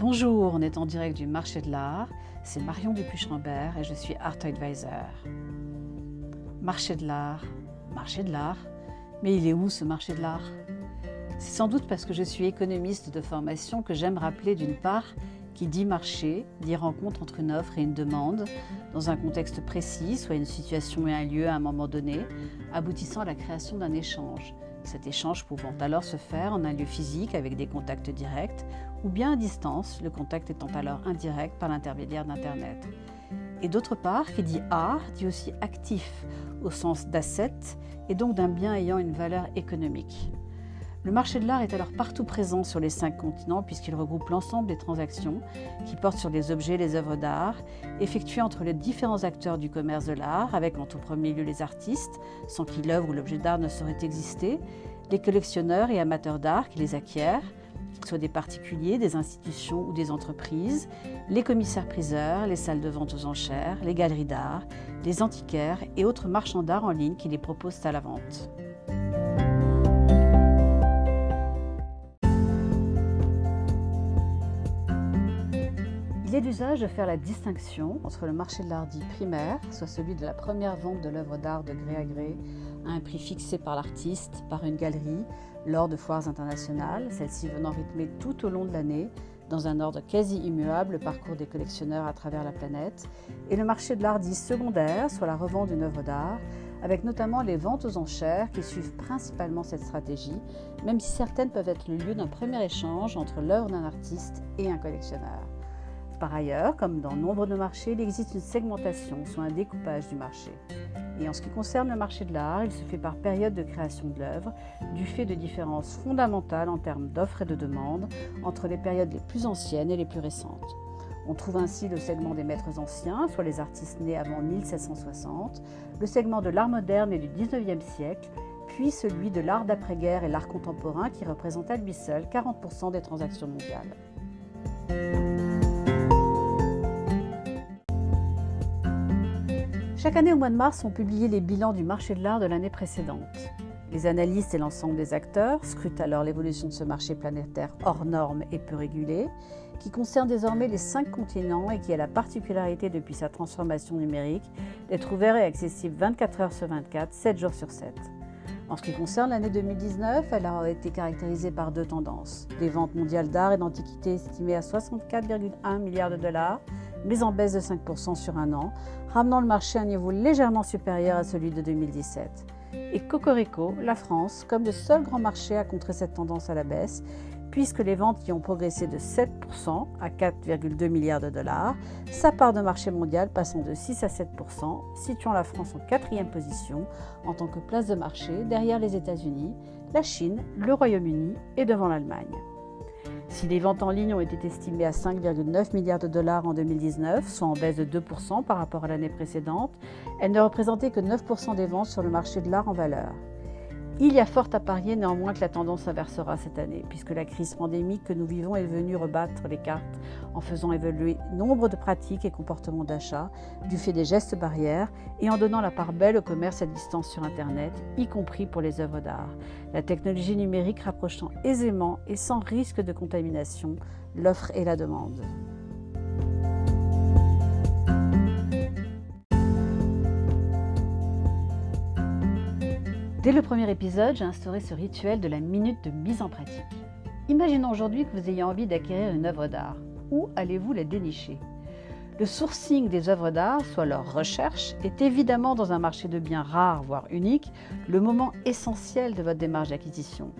Bonjour, on est en direct du marché de l'art, c'est Marion Dupuy-Schreiber et je suis Art Advisor. Marché de l'art, mais il est où ce marché de l'art? C'est sans doute parce que je suis économiste de formation que j'aime rappeler d'une part qui dit marché, dit rencontre entre une offre et une demande, dans un contexte précis, soit une situation et un lieu à un moment donné, aboutissant à la création d'un échange. Cet échange pouvant alors se faire en un lieu physique avec des contacts directs ou bien à distance, le contact étant alors indirect par l'intermédiaire d'Internet. Et d'autre part, qui dit art, dit aussi actif, au sens d'asset et donc d'un bien ayant une valeur économique. Le marché de l'art est alors partout présent sur les 5 continents puisqu'il regroupe l'ensemble des transactions qui portent sur les objets et les œuvres d'art, effectuées entre les différents acteurs du commerce de l'art, avec en tout premier lieu les artistes, sans qui l'œuvre ou l'objet d'art ne saurait exister, les collectionneurs et amateurs d'art qui les acquièrent, qu'ils soient des particuliers, des institutions ou des entreprises, les commissaires-priseurs, les salles de vente aux enchères, les galeries d'art, les antiquaires et autres marchands d'art en ligne qui les proposent à la vente. Il est d'usage de faire la distinction entre le marché de l'art dit primaire, soit celui de la première vente de l'œuvre d'art de gré à gré à un prix fixé par l'artiste, par une galerie, lors de foires internationales, celles-ci venant rythmer tout au long de l'année, dans un ordre quasi immuable, le parcours des collectionneurs à travers la planète, et le marché de l'art dit secondaire, soit la revente d'une œuvre d'art, avec notamment les ventes aux enchères qui suivent principalement cette stratégie, même si certaines peuvent être le lieu d'un premier échange entre l'œuvre d'un artiste et un collectionneur. Par ailleurs, comme dans nombre de marchés, il existe une segmentation, soit un découpage du marché. Et en ce qui concerne le marché de l'art, il se fait par période de création de l'œuvre, du fait de différences fondamentales en termes d'offres et de demandes entre les périodes les plus anciennes et les plus récentes. On trouve ainsi le segment des maîtres anciens, soit les artistes nés avant 1760, le segment de l'art moderne et du 19e siècle, puis celui de l'art d'après-guerre et l'art contemporain qui représente à lui seul 40% des transactions mondiales. Chaque année au mois de mars sont publiés les bilans du marché de l'art de l'année précédente. Les analystes et l'ensemble des acteurs scrutent alors l'évolution de ce marché planétaire hors norme et peu régulé, qui concerne désormais les 5 continents et qui a la particularité depuis sa transformation numérique d'être ouvert et accessible 24 heures sur 24, 7 jours sur 7. En ce qui concerne l'année 2019, elle a été caractérisée par 2 tendances. Des ventes mondiales d'art et d'antiquités estimées à 64,1 milliards de dollars, mais en baisse de 5% sur un an, ramenant le marché à un niveau légèrement supérieur à celui de 2017. Et cocorico, la France, comme le seul grand marché à contrer cette tendance à la baisse, puisque les ventes y ont progressé de 7% à 4,2 milliards de dollars, sa part de marché mondial passant de 6 à 7%, situant la France en 4e position en tant que place de marché derrière les États-Unis, la Chine, le Royaume-Uni et devant l'Allemagne. Si les ventes en ligne ont été estimées à 5,9 milliards de dollars en 2019, soit en baisse de 2% par rapport à l'année précédente, elles ne représentaient que 9% des ventes sur le marché de l'art en valeur. Il y a fort à parier néanmoins que la tendance s'inversera cette année, puisque la crise pandémique que nous vivons est venue rebattre les cartes en faisant évoluer nombre de pratiques et comportements d'achat du fait des gestes barrières et en donnant la part belle au commerce à distance sur Internet, y compris pour les œuvres d'art. La technologie numérique rapprochant aisément et sans risque de contamination l'offre et la demande. Dès le premier épisode, j'ai instauré ce rituel de la minute de mise en pratique. Imaginons aujourd'hui que vous ayez envie d'acquérir une œuvre d'art. Où allez-vous la dénicher? Le sourcing des œuvres d'art, soit leur recherche, est évidemment dans un marché de biens rares, voire uniques, le moment essentiel de votre démarche d'acquisition.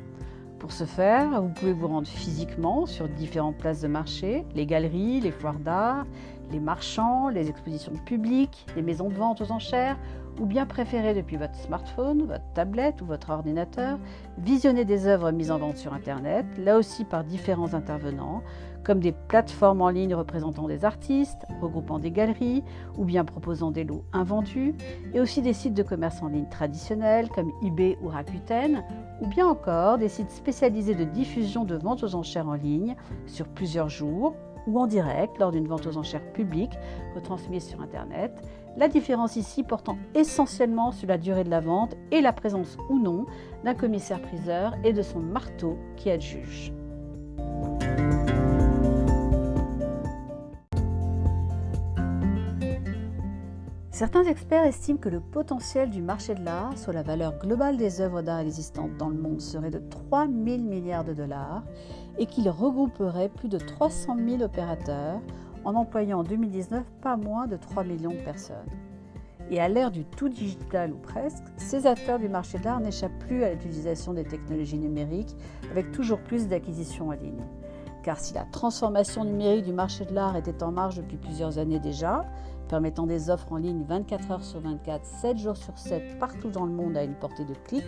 Pour ce faire, vous pouvez vous rendre physiquement sur différentes places de marché, les galeries, les foires d'art, les marchands, les expositions publiques, les maisons de vente aux enchères, ou bien préférer depuis votre smartphone, votre tablette ou votre ordinateur, visionner des œuvres mises en vente sur Internet, là aussi par différents intervenants, comme des plateformes en ligne représentant des artistes, regroupant des galeries ou bien proposant des lots invendus, et aussi des sites de commerce en ligne traditionnels comme eBay ou Rakuten, ou bien encore des sites spécialisés de diffusion de ventes aux enchères en ligne sur plusieurs jours ou en direct lors d'une vente aux enchères publique retransmise sur Internet. La différence ici portant essentiellement sur la durée de la vente et la présence ou non d'un commissaire-priseur et de son marteau qui adjuge. Certains experts estiment que le potentiel du marché de l'art sur la valeur globale des œuvres d'art existantes dans le monde serait de 3 000 milliards de dollars et qu'il regrouperait plus de 300 000 opérateurs en employant en 2019 pas moins de 3 millions de personnes. Et à l'ère du tout digital ou presque, ces acteurs du marché de l'art n'échappent plus à l'utilisation des technologies numériques avec toujours plus d'acquisitions en ligne. Car si la transformation numérique du marché de l'art était en marche depuis plusieurs années déjà, permettant des offres en ligne 24 heures sur 24, 7 jours sur 7, partout dans le monde à une portée de clic,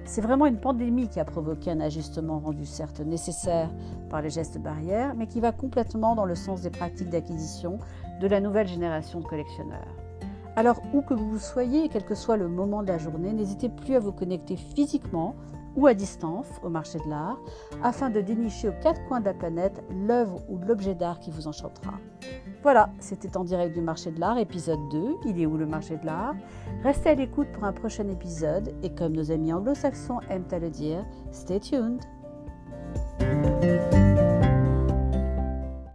c'est vraiment une pandémie qui a provoqué un ajustement rendu certes nécessaire par les gestes barrières, mais qui va complètement dans le sens des pratiques d'acquisition de la nouvelle génération de collectionneurs. Alors, où que vous soyez, quel que soit le moment de la journée, n'hésitez plus à vous connecter physiquement ou à distance au marché de l'art afin de dénicher aux 4 coins de la planète l'œuvre ou l'objet d'art qui vous enchantera. Voilà, c'était En direct du marché de l'art, épisode 2, il est où le marché de l'art? Restez à l'écoute pour un prochain épisode et comme nos amis anglo-saxons aiment à le dire, stay tuned!